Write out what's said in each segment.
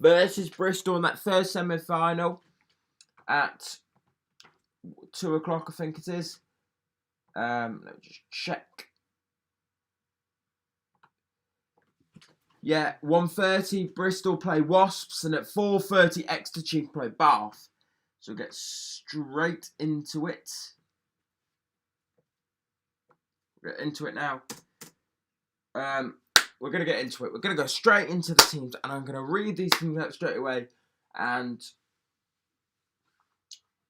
versus Bristol in that first semi-final at 2 o'clock, I think it is. Let me just check. Yeah, 1:30 Bristol play Wasps, and at 4:30 Exeter play Bath. So we'll get straight into it. We'll get into it now. We're going to get into it. We're going to go straight into the teams, and I'm going to read these things out straight away. And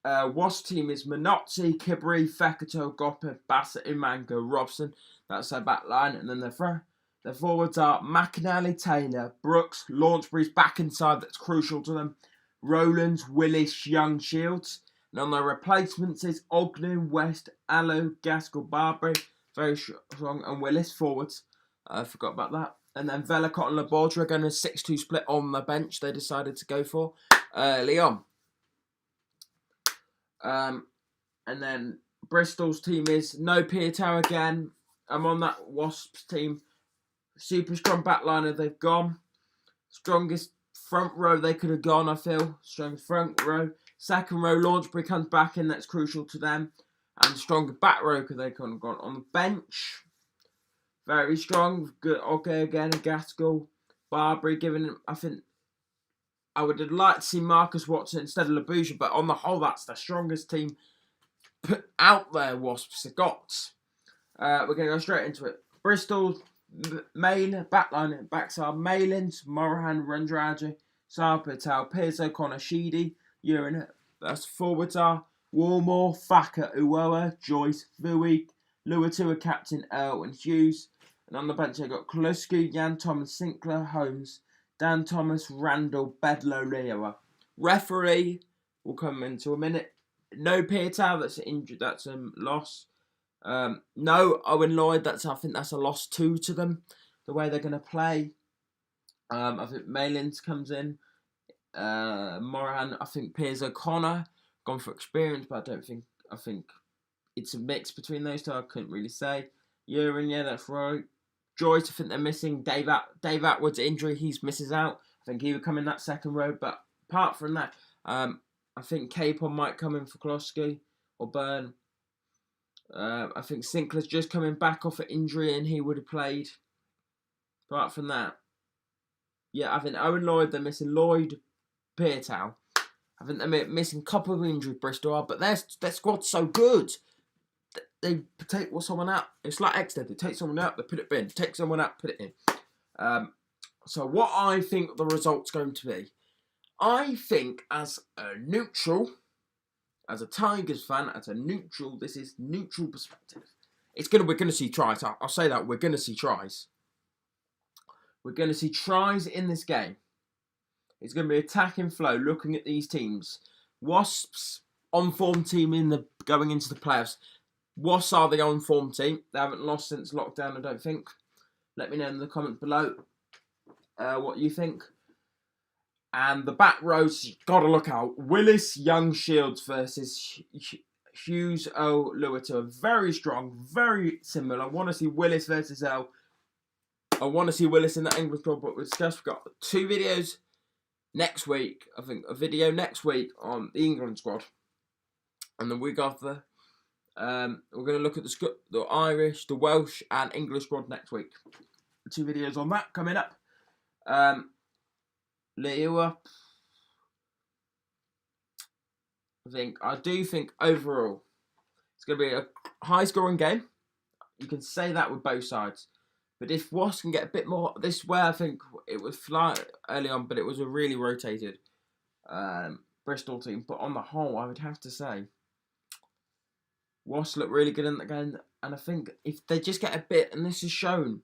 Wasp team is Minozzi, Kibri, Fekato, Gopper, Bassett, Imanga, Robson. That's their back line. And then their forwards are McAnally, Taylor, Brooks, Launchbury's back inside. That's crucial to them. Rowlands, Willis, Young, Shields. And on their replacements is Ogden, West, Allo, Gaskell, Barbary. Very strong. And Willis forwards. I forgot about that. And then Velicott and Laborda are going to 6-2 split on the bench. They decided to go for early on. And then Bristol's team is no Pietau again. I'm on that Wasps team. Super strong backliner they've gone. Strongest front row they could have gone, I feel. Strongest front row. Second row, Launchbury comes back in. That's crucial to them. And stronger back row because they could have gone on the bench. Very strong. Good. Okay, again, Gaskell. Barbary giving him, I think, I would have liked to see Marcus Watson instead of Labuja, but on the whole, that's the strongest team put out there Wasps have got. We're going to go straight into it. Bristol, main, backline, backs are Malins, Morahan, Randraja, Saar Patel, Piers O'Connor, Sheedy, Urin. That's forwards are Warmore, Thacker, Uoa, Joyce, Vui, Luatua, Captain Earl, and Hughes. And on the bench, they've got Kluski, Jan Thomas, Sinclair, Holmes, Dan Thomas, Randall, Bedlow, Leo. Referee will come into a minute. No Pietau, that's injured, that's a loss. No Owen Lloyd, I think that's a loss too to them. The way they're going to play. I think Malins comes in. Morahan, I think Piers O'Connor gone for experience, but I think it's a mix between those two. I couldn't really say. Urin, yeah, that's right. Joyce, I think they're missing. Dave Atwood's injury, he misses out. I think he would come in that second row. But apart from that, I think Capon might come in for Kloski or Byrne. I think Sinclair's just coming back off an injury and he would have played. Apart from that, yeah, I think Owen Lloyd, they're missing Lloyd, Pietau. I think they're missing a couple of injuries, Bristol are, but their squad's so good. They take someone out. It's like Exeter. They take someone out, they put it in. Take someone out, put it in. So what I think the result's going to be, I think as a neutral, as a Tigers fan, as a neutral, this is neutral perspective. We're going to see tries. I'll say that we're going to see tries. We're going to see tries in this game. It's going to be attacking flow. Looking at these teams, Wasps on form team going into the playoffs. Wasps are the on-form team. They haven't lost since lockdown, I don't think. Let me know in the comments below what you think. And the back rows, you've got to look out. Willis, Young, Shields versus Hughes, O, Luatua. Very strong, very similar. I want to see Willis versus L. I want to see Willis in the England squad, but we've got 2 videos next week. I think a video next week on the England squad. And the week after, we're going to look at the Irish, the Welsh, and English squad next week. 2 videos on that coming up. Leo, I do think overall it's going to be a high-scoring game. You can say that with both sides. But if Wasps can get a bit more, this is where I think it was fly early on, but it was a really rotated Bristol team. But on the whole, I would have to say Wasps look really good in the game. And I think if they just get a bit, and this is shown,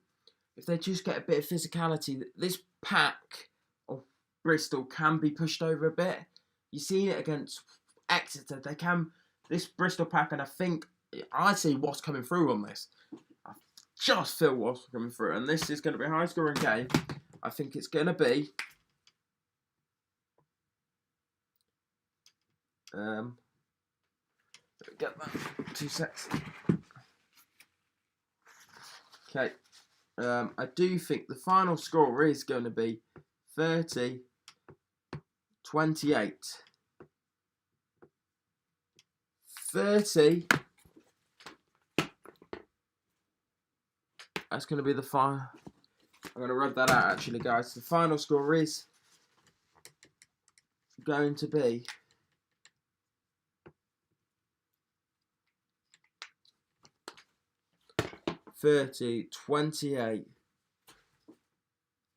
if they just get a bit of physicality, this pack of Bristol can be pushed over a bit. You've seen it against Exeter. This Bristol pack, and I see Wasps coming through on this. I just feel Wasps coming through, and this is going to be a high-scoring game. I think it's going to be get that 2 seconds. Okay. I do think the final score is going to be 30 28. 30. That's going to be the final. I'm going to read that out actually, guys. The final score is going to be 30-28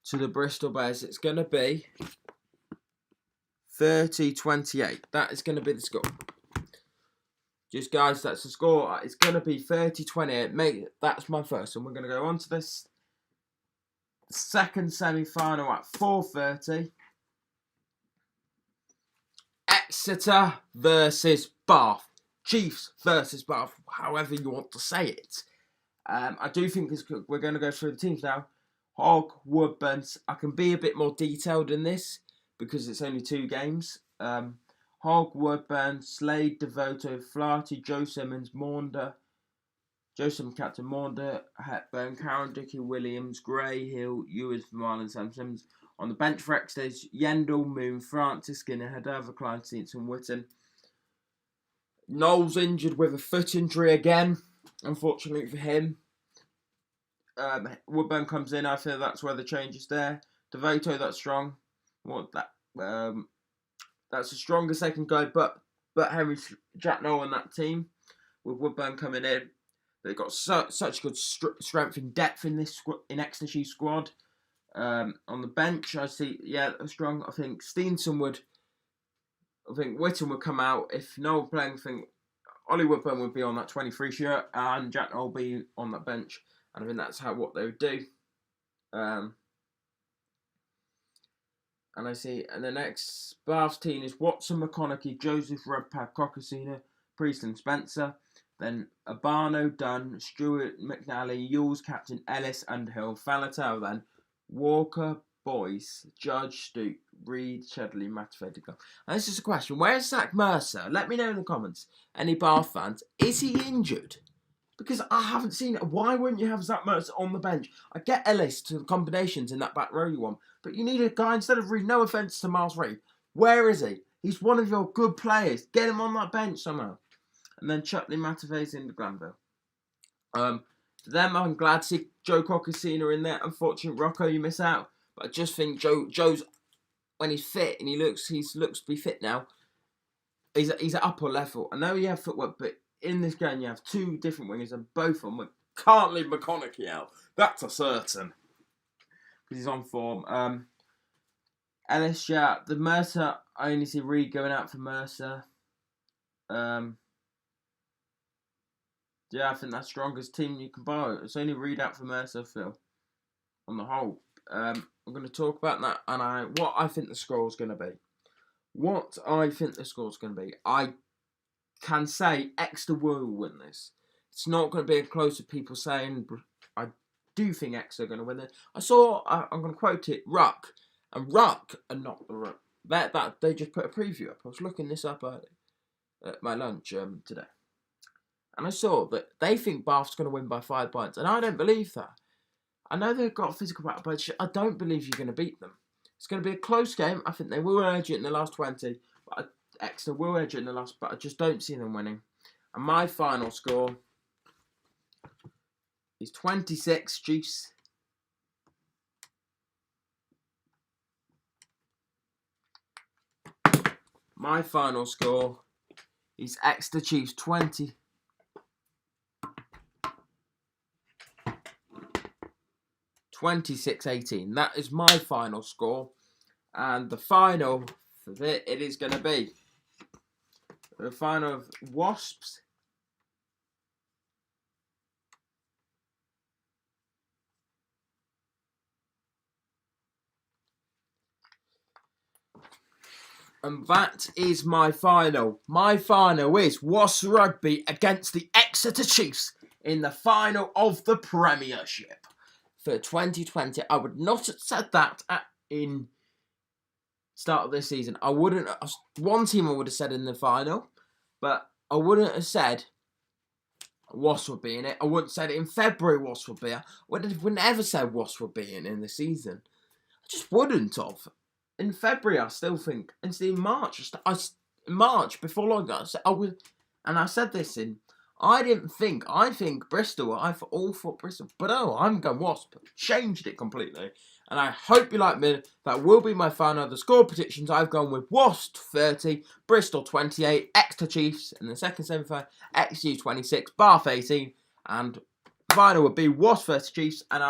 to the Bristol Bears. It's going to be 30-28. That is going to be the score. Just guys, that's the score. It's going to be 30-28. Mate, that's my first. And we're going to go on to this second semi-final at 4:30. Exeter versus Bath. Chiefs versus Bath, however you want to say it. I do think we're going to go through the teams now. Hogg, Woodburn. I can be a bit more detailed in this because it's only 2 games. Hogg, Woodburn, Slade, Devoto, Flaherty, Joe Simmons, Maunder, Joseph Captain Maunder, Hepburn, Karen, Dickie, Williams, Gray, Hill, Ewers, Marlon, Sam Simmons. On the bench for Exeter, Yendall, Moon, Francis, Skinner, Hedava, Klein, Stevenson, Witten. Knowles injured with a foot injury again, unfortunately for him. Woodburn comes in. I feel that's where the change is there. Devoto, that's strong. That's the strongest they can go, but Henry Jack Noel in that team with Woodburn coming in. They've got such good strength and depth in this in Exeter Chiefs squad. On the bench, I see, they're strong. I think Witten would come out. If Noel playing, I think Ollie Woodburn would be on that 23 shirt and Jack Noel will be on that bench. And I think that's what they would do. And I see, and the next Bath's team is Watson, McConaughey, Joseph, Redpath, Cockasina, Priest and Spencer. Then Abano, Dunn, Stewart, McNally, Yules, Captain Ellis, Underhill, Falatau, then Walker, Boyce, Judge, Stoop, Reed, Chedley, Matafedi. And this is a question. Where's Zach Mercer? Let me know in the comments. Any Bath fans? Is he injured? Because I haven't seen it. Why wouldn't you have Zach Mercer on the bench? I get Ellis to the combinations in that back row you want, but you need a guy instead of Reed. No offence to Miles Reed. Where is he? He's one of your good players. Get him on that bench somehow. And then Chutley, Matavese in the Glanville. For them, I'm glad to see Joe Cockasina in there. Unfortunately, Rocco, you miss out. But I just think Joe's, when he's fit and he looks to be fit now, he's at upper level. I know you have footwork, but in this game you have 2 different wingers and both of them can't leave McConaughey out. That's a certain. Because he's on form. Ellis, the Mercer, I only see Reed going out for Mercer. I think that's the strongest team you can buy. It's only Reed out for Mercer, Phil. On the whole. I'm going to talk about that and what I think the score is going to be. I can say Exeter will win this. It's not going to be a close of people saying I do think Exeter are going to win it. I'm going to quote it, Ruck. And Ruck are not the Ruck. That they just put a preview up. I was looking this up early at my lunch today. And I saw that they think Bath's going to win by 5 points. And I don't believe that. I know they've got a physical battle, but I don't believe you're going to beat them. It's going to be a close game. I think they will edge it in the last 20. But Exeter will edge it in the last, but I just don't see them winning. And my final score is 26 Chiefs. My final score is Exeter Chiefs 20. 26-18. That is my final score. And the final for it is going to be the final of Wasps and that is my final. My final is Wasps Rugby against the Exeter Chiefs in the final of the Premiership for 2020. I would not have said that in start of this season. One team I would have said in the final, but I wouldn't have said Wasps would be in it. I wouldn't have said it in February Wasps would be. I wouldn't ever say Wasps would be in the season. I just wouldn't have. in February, I still think, and see in March, March before lockdown, I said this in. I think Bristol. I all thought Bristol, but I'm going Wasp. Changed it completely, and I hope you like me. That will be my final. The score predictions. I've gone with Wasp 30, Bristol 28, Exeter Chiefs in the second semi-final, XU 26, Bath 18, and final would be Wasp 30 Chiefs, and